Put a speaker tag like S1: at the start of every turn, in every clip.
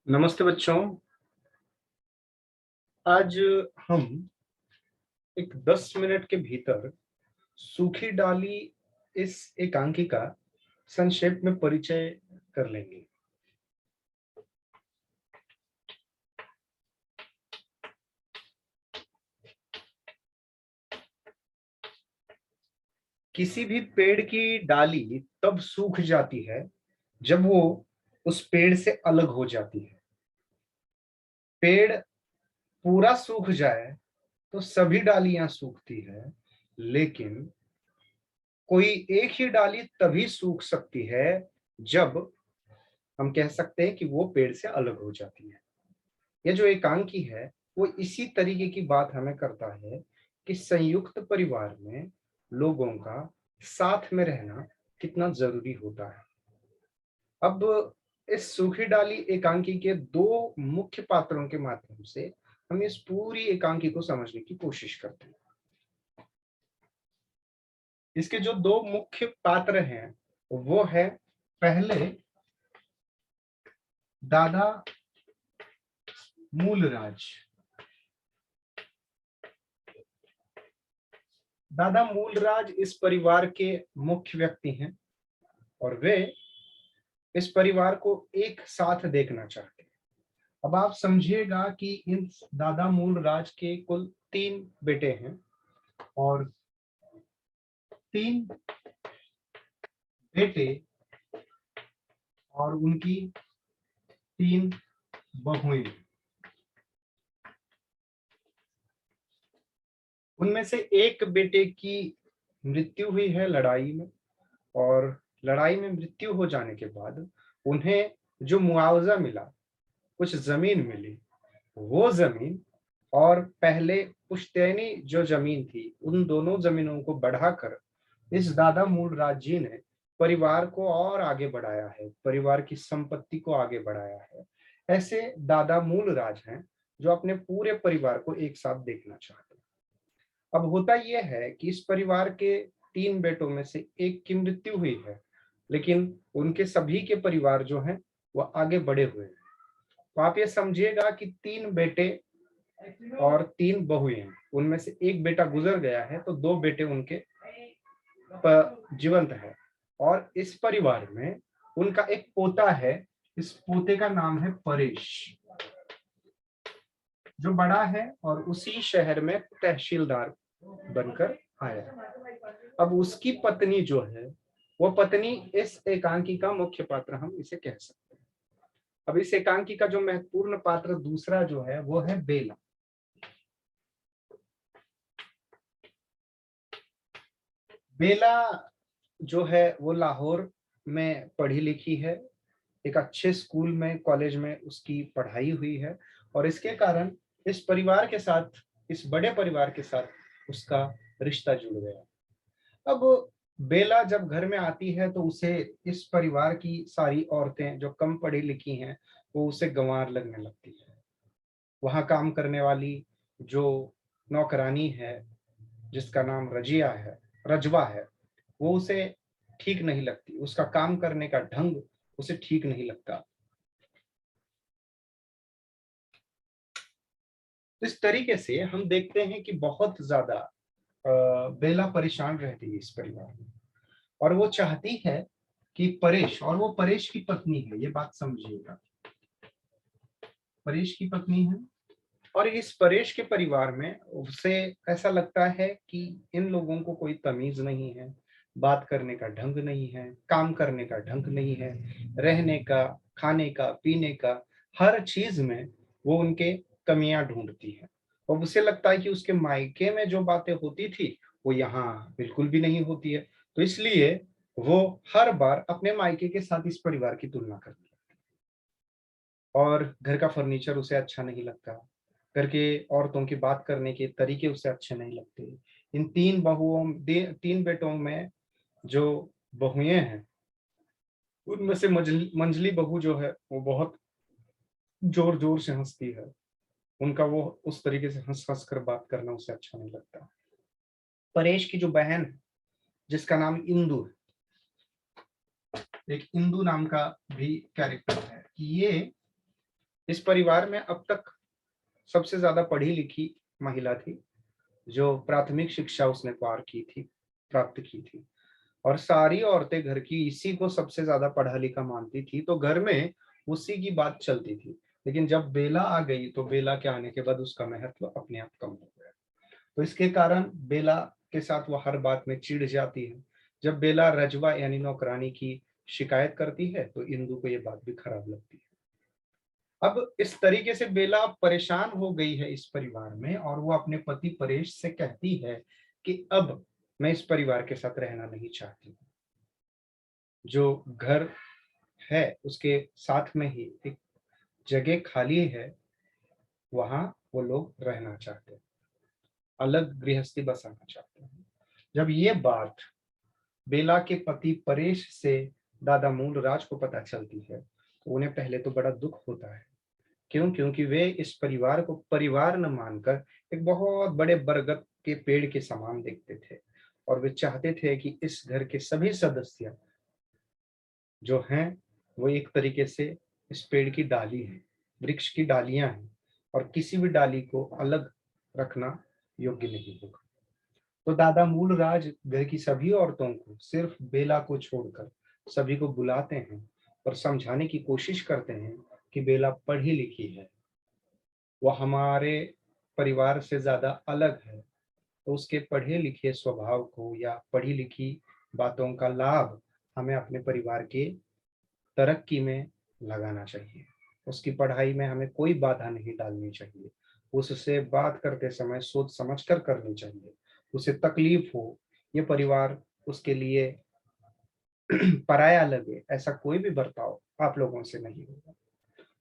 S1: नमस्ते बच्चों। आज हम एक 10 मिनट के भीतर सूखी डाली इस एकांकी का संक्षेप में परिचय कर लेंगे। किसी भी पेड़ की डाली तब सूख जाती है जब वो उस पेड़ से अलग हो जाती है। पेड़ पूरा सूख जाए तो सभी डालियां सूखती है, लेकिन कोई एक ही डाली तभी सूख सकती है जब हम कह सकते हैं कि वो पेड़ से अलग हो जाती है। ये जो एकांकी है वो इसी तरीके की बात हमें करता है कि संयुक्त परिवार में लोगों का साथ में रहना कितना जरूरी होता है। अब इस सूखी डाली एकांकी के दो मुख्य पात्रों के माध्यम से हम इस पूरी एकांकी को समझने की कोशिश करते हैं। इसके जो दो मुख्य पात्र हैं वो है, पहले दादा मूलराज। दादा मूलराज इस परिवार के मुख्य व्यक्ति हैं और वे इस परिवार को एक साथ देखना चाहते हैं। अब आप समझिएगा कि इन दादा मूलराज के कुल 3 बेटे हैं और 3 बेटे और उनकी 3 बहुएं। उनमें से एक बेटे की मृत्यु हुई है लड़ाई में, और लड़ाई में मृत्यु हो जाने के बाद उन्हें जो मुआवजा मिला, कुछ जमीन मिली, वो जमीन और पहले पुश्तैनी जो जमीन थी, उन दोनों जमीनों को बढ़ाकर इस दादा मूलराज जी ने परिवार को और आगे बढ़ाया है, परिवार की संपत्ति को आगे बढ़ाया है। ऐसे दादा मूलराज हैं जो अपने पूरे परिवार को एक साथ देखना चाहते हैं। अब होता यह है कि इस परिवार के 3 बेटों में से एक की मृत्यु हुई है, लेकिन उनके सभी के परिवार जो हैं वो आगे बढ़े हुए हैं। तो आप ये समझिएगा कि 3 बेटे और 3 बहुएं हैं। उनमें से एक बेटा गुजर गया है तो 2 बेटे उनके जीवंत है। और इस परिवार में उनका एक पोता है। इस पोते का नाम है परेश, जो बड़ा है और उसी शहर में तहसीलदार बनकर आया। अब उसकी पत्नी जो है, वो पत्नी इस एकांकी का मुख्य पात्र हम इसे कह सकते हैं। अब इस एकांकी का जो महत्वपूर्ण पात्र दूसरा जो है वो है बेला। बेला जो है वो लाहौर में पढ़ी लिखी है, एक अच्छे स्कूल में, कॉलेज में उसकी पढ़ाई हुई है और इसके कारण इस परिवार के साथ, इस बड़े परिवार के साथ उसका रिश्ता जुड़ गया। अब बेला जब घर में आती है तो उसे इस परिवार की सारी औरतें जो कम पढ़ी लिखी हैं वो उसे गंवार लगने लगती है। वहां काम करने वाली जो नौकरानी है, जिसका नाम रजिया है, रजवा है, वो उसे ठीक नहीं लगती। उसका काम करने का ढंग उसे ठीक नहीं लगता। इस तरीके से हम देखते हैं कि बहुत ज्यादा बेला परेशान रहती है इस परिवार में और वो चाहती है कि परेश, और वो परेश की पत्नी है, ये बात समझिएगा, परेश की पत्नी है। और इस परेश के परिवार में उसे ऐसा लगता है कि इन लोगों को कोई तमीज नहीं है, बात करने का ढंग नहीं है, काम करने का ढंग नहीं है, रहने का, खाने का, पीने का, हर चीज में वो उनके कमियां ढूंढती है। और उसे लगता है कि उसके मायके में जो बातें होती थी वो यहाँ बिल्कुल भी नहीं होती है। तो इसलिए वो हर बार अपने मायके के साथ इस परिवार की तुलना करती है। और घर का फर्नीचर उसे अच्छा नहीं लगता, घर के औरतों की बात करने के तरीके उसे अच्छे नहीं लगते। इन 3 बेटों में जो बहुएं हैं, उनमें से मंजली बहू जो है वो बहुत जोर जोर से हंसती है। उनका वो उस तरीके से हंस हंस कर बात करना उसे अच्छा नहीं लगता। परेश की जो बहन है, जिसका नाम इंदु है, एक इंदु नाम का भी कैरेक्टर है, कि ये इस परिवार में अब तक सबसे ज्यादा पढ़ी लिखी महिला थी, जो प्राथमिक शिक्षा उसने प्राप्त की थी। और सारी औरतें घर की इसी को सबसे ज्यादा पढ़ा लिखा मानती थी, तो घर में उसी की बात चलती थी। लेकिन जब बेला आ गई तो बेला के आने के बाद उसका महत्व अपने आप कम हो गया। तो इसके कारण बेला के साथ वो हर बात में चिढ़ जाती है। जब बेला रजवा यानी नौकरानी की शिकायत करती है तो इंदु को ये बात भी खराब लगती है। अब इस तरीके से बेला परेशान हो गई है इस परिवार में, और वो अपने पति परेश से कहती है कि अब मैं इस परिवार के साथ रहना नहीं चाहती। जो घर है उसके साथ में ही एक जगह खाली है, वहां वो लोग रहना चाहते हैं, अलग गृहस्थी बसाना चाहते हैं। जब ये बात बेला के पति परेश से दादा मूलराज को पता चलती है तो उन्हें पहले तो बड़ा दुख होता है। क्यों? क्योंकि वे इस परिवार को परिवार न मानकर एक बहुत बड़े बरगद के पेड़ के समान देखते थे, और वे चाहते थे कि इस घर के सभी सदस्य जो हैं वो एक तरीके से इस पेड़ की डाली है, वृक्ष की डालियां हैं, और किसी भी डाली को अलग रखना योग्य नहीं होगा। तो दादा मूलराज घर की सभी औरतों को, सिर्फ बेला को छोड़कर सभी को बुलाते हैं और समझाने की कोशिश करते हैं कि बेला पढ़ी लिखी है, वो हमारे परिवार से ज्यादा अलग है, तो उसके पढ़े लिखे स्वभाव को या पढ़ी लिखी बातों का लाभ हमें अपने परिवार के तरक्की में लगाना चाहिए। उसकी पढ़ाई में हमें कोई बाधा नहीं डालनी चाहिए। उससे बात करते समय सोच समझ कर करनी चाहिए। उसे तकलीफ हो, ये परिवार उसके लिए पराया लगे, ऐसा कोई भी बर्ताव आप लोगों से नहीं होगा।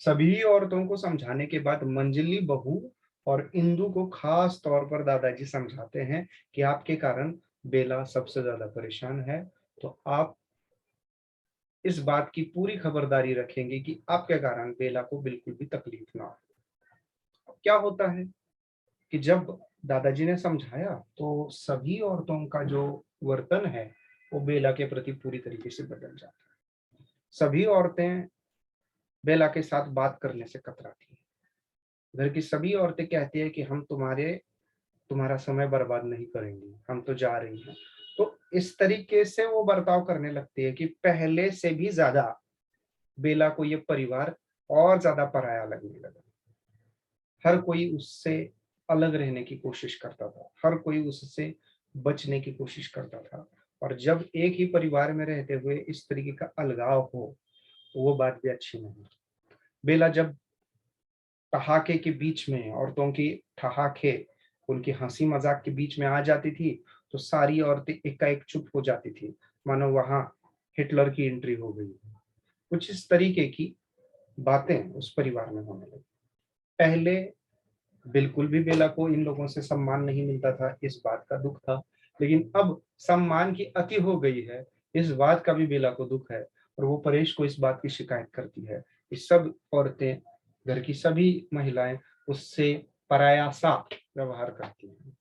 S1: सभी औरतों को समझाने के बाद मंजली बहू और इंदु को खास तौर पर दादाजी समझाते हैं कि आपके कारण बेला सबसे ज्यादा परेशान है, तो आप इस बात की पूरी खबरदारी रखेंगे कि आपके कारण बेला को बिल्कुल भी तकलीफ ना हो। क्या होता है कि जब दादाजी ने समझाया तो सभी औरतों का जो वर्तन है वो बेला के प्रति पूरी तरीके से बदल जाता है। सभी औरतें बेला के साथ बात करने से कतराती हैं। घर की सभी औरतें कहती है कि हम तुम्हारा समय बर्बाद नहीं करेंगी, हम तो जा रही हैं। तो इस तरीके से वो बर्ताव करने लगती है कि पहले से भी ज्यादा बेला को ये परिवार और ज्यादा पराया लगने लगा। हर कोई उससे अलग रहने की कोशिश करता था, हर कोई उससे बचने की कोशिश करता था। और जब एक ही परिवार में रहते हुए इस तरीके का अलगाव हो तो वो बात भी अच्छी नहीं। बेला जब ठहाके के बीच में, औरतों की ठहाके, उनकी हंसी मजाक के बीच में आ जाती थी तो सारी औरतें एकाएक चुप हो जाती थी, मानो वहां हिटलर की एंट्री हो गई। कुछ इस तरीके की बातें उस परिवार में होने लगी। पहले बिल्कुल भी बेला को इन लोगों से सम्मान नहीं मिलता था, इस बात का दुख था। लेकिन अब सम्मान की अति हो गई है, इस बात का भी बेला को दुख है, और वो परेश को इस बात की शिकायत करती है। इस सब औरतें, घर की सभी महिलाएं उससे पराया सा व्यवहार करती हैं,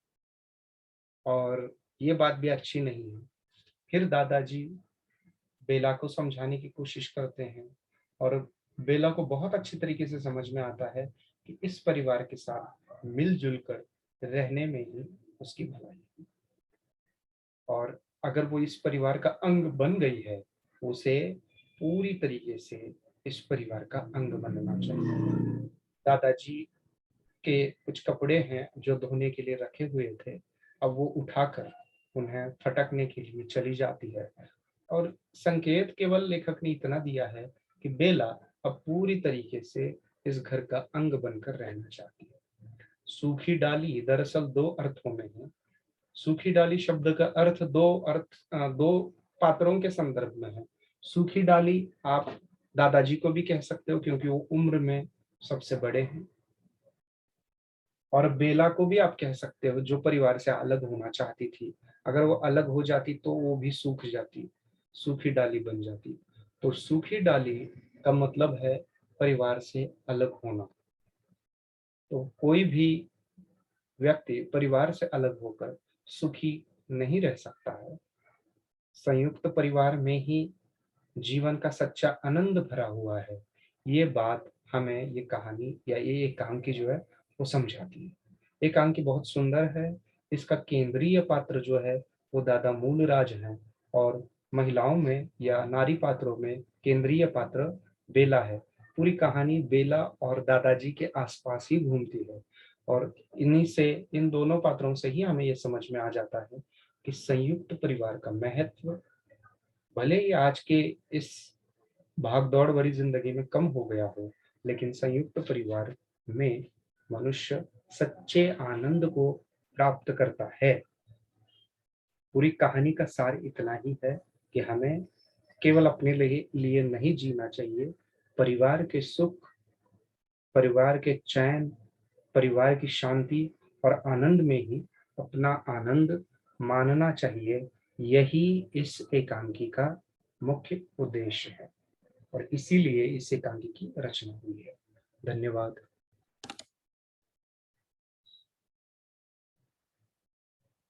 S1: और ये बात भी अच्छी नहीं है। फिर दादाजी बेला को समझाने की कोशिश करते हैं, और बेला को बहुत अच्छी तरीके से समझ में आता है कि इस परिवार के साथ मिलजुल कर रहने में ही उसकी भलाई है, और अगर वो इस परिवार का अंग बन गई है, उसे पूरी तरीके से इस परिवार का अंग बनना चाहिए। दादाजी के कुछ कपड़े हैं जो धोने के लिए रखे हुए थे, अब वो उठाकर उन्हें फटकने के लिए चली जाती है, और संकेत केवल लेखक ने इतना दिया है कि बेला अब पूरी तरीके से इस घर का अंग बनकर रहना चाहती है। सूखी डाली दरअसल दो अर्थों में है। सूखी डाली शब्द का दो पात्रों के संदर्भ में है। सूखी डाली आप दादाजी को भी कह सकते हो क्योंकि वो उम्र में सबसे बड़े हैं, और बेला को भी आप कह सकते हो जो परिवार से अलग होना चाहती थी। अगर वो अलग हो जाती तो वो भी सूख जाती, सूखी डाली बन जाती। तो सूखी डाली का मतलब है परिवार से अलग होना। तो कोई भी व्यक्ति परिवार से अलग होकर सुखी नहीं रह सकता है। संयुक्त परिवार में ही जीवन का सच्चा आनंद भरा हुआ है। ये बात हमें ये कहानी या ये एकांकी जो है वो समझाती है। एकांकी बहुत सुंदर है। इसका केंद्रीय पात्र जो है वो दादा मूलराज हैं और महिलाओं में या नारी पात्रों में केंद्रीय पात्र बेला है। पूरी कहानी बेला और दादाजी के आसपास ही घूमती है और इन्हीं से, इन दोनों पात्रों से ही हमें ये समझ में आ जाता है कि संयुक्त परिवार का महत्व भले ही आज के इस भाग दौड़ भरी जिंदगी में कम हो गया हो, लेकिन संयुक्त परिवार में मनुष्य सच्चे आनंद को प्राप्त करता है। पूरी कहानी का सार इतना ही है कि हमें केवल अपने लिए नहीं जीना चाहिए। परिवार के सुख, परिवार के चैन, परिवार की शांति और आनंद में ही अपना आनंद मानना चाहिए। यही इस एकांकी का मुख्य उद्देश्य है और इसीलिए इस एकांकी की रचना हुई है। धन्यवाद।